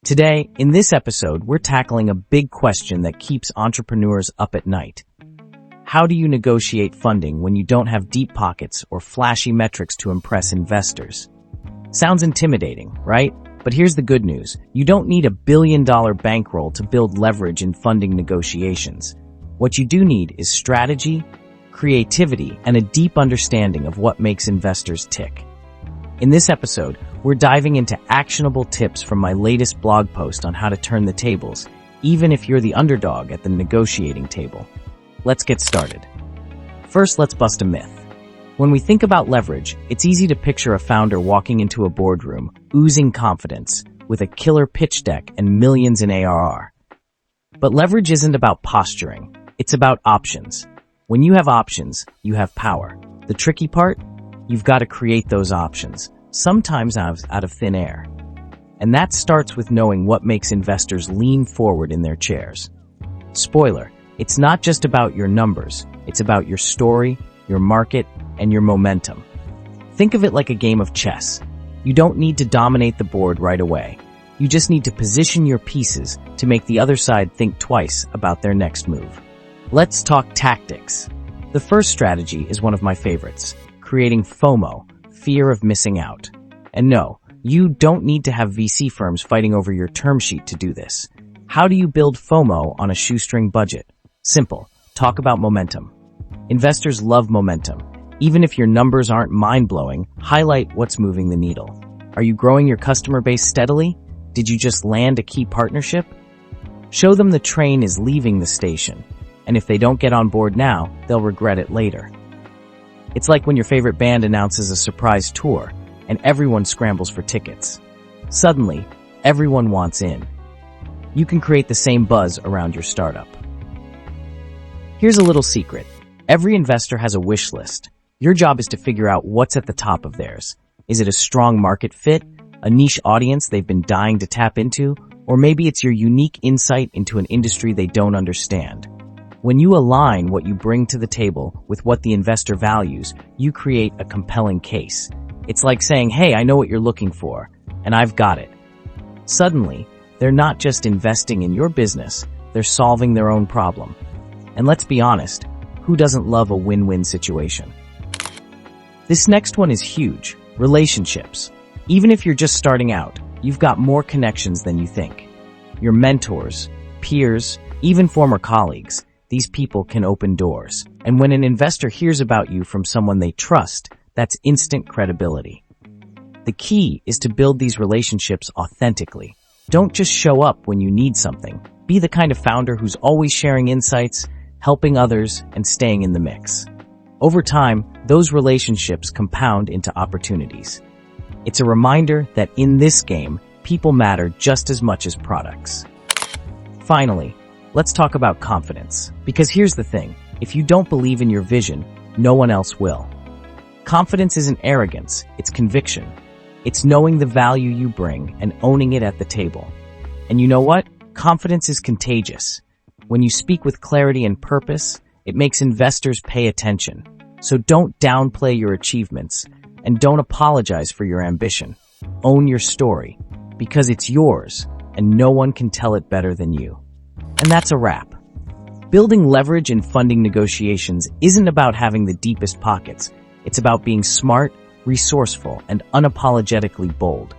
Today, in this episode, we're tackling a big question that keeps entrepreneurs up at night. How do you negotiate funding when you don't have deep pockets or flashy metrics to impress investors? Sounds intimidating, right? But here's the good news. You don't need a billion-dollar bankroll to build leverage in funding negotiations. What you do need is strategy, creativity, and a deep understanding of what makes investors tick. In this episode, we're diving into actionable tips from my latest blog post on how to turn the tables, even if you're the underdog at the negotiating table. Let's get started. First, let's bust a myth. When we think about leverage, it's easy to picture a founder walking into a boardroom, oozing confidence, with a killer pitch deck and millions in ARR. But leverage isn't about posturing. It's about options. When you have options, you have power. The tricky part? You've got to create those options, sometimes out of thin air. And that starts with knowing what makes investors lean forward in their chairs. Spoiler, it's not just about your numbers, it's about your story, your market, and your momentum. Think of it like a game of chess. You don't need to dominate the board right away. You just need to position your pieces to make the other side think twice about their next move. Let's talk tactics. The first strategy is one of my favorites, creating FOMO, fear of missing out. And no, you don't need to have VC firms fighting over your term sheet to do this. How do you build FOMO on a shoestring budget? Simple. Talk about momentum. Investors love momentum. Even if your numbers aren't mind-blowing, highlight what's moving the needle. Are you growing your customer base steadily? Did you just land a key partnership? Show them the train is leaving the station. And if they don't get on board now, they'll regret it later. It's like when your favorite band announces a surprise tour and everyone scrambles for tickets. Suddenly, everyone wants in. You can create the same buzz around your startup. Here's a little secret. Every investor has a wish list. Your job is to figure out what's at the top of theirs. Is it a strong market fit, a niche audience they've been dying to tap into, or maybe it's your unique insight into an industry they don't understand? When you align what you bring to the table with what the investor values, you create a compelling case. It's like saying, hey, I know what you're looking for, and I've got it. Suddenly, they're not just investing in your business, they're solving their own problem. And let's be honest, who doesn't love a win-win situation? This next one is huge, relationships. Even if you're just starting out, you've got more connections than you think. Your mentors, peers, even former colleagues. These people can open doors. And when an investor hears about you from someone they trust, that's instant credibility. The key is to build these relationships authentically. Don't just show up when you need something. Be the kind of founder who's always sharing insights, helping others, and staying in the mix. Over time, those relationships compound into opportunities. It's a reminder that in this game, people matter just as much as products. Finally, let's talk about confidence. Because here's the thing, if you don't believe in your vision, no one else will. Confidence isn't arrogance, it's conviction. It's knowing the value you bring and owning it at the table. And you know what? Confidence is contagious. When you speak with clarity and purpose, it makes investors pay attention. So don't downplay your achievements and don't apologize for your ambition. Own your story because it's yours and no one can tell it better than you. And that's a wrap. Building leverage in funding negotiations isn't about having the deepest pockets. It's about being smart, resourceful, and unapologetically bold.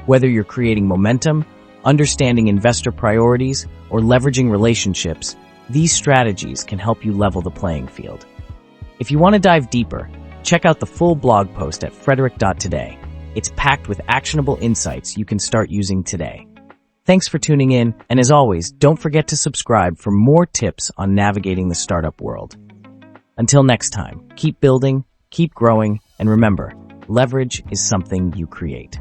Whether you're creating momentum, understanding investor priorities, or leveraging relationships, these strategies can help you level the playing field. If you want to dive deeper, check out the full blog post at frederick.today. It's packed with actionable insights you can start using today. Thanks for tuning in, and as always, don't forget to subscribe for more tips on navigating the startup world. Until next time, keep building, keep growing, and remember, leverage is something you create.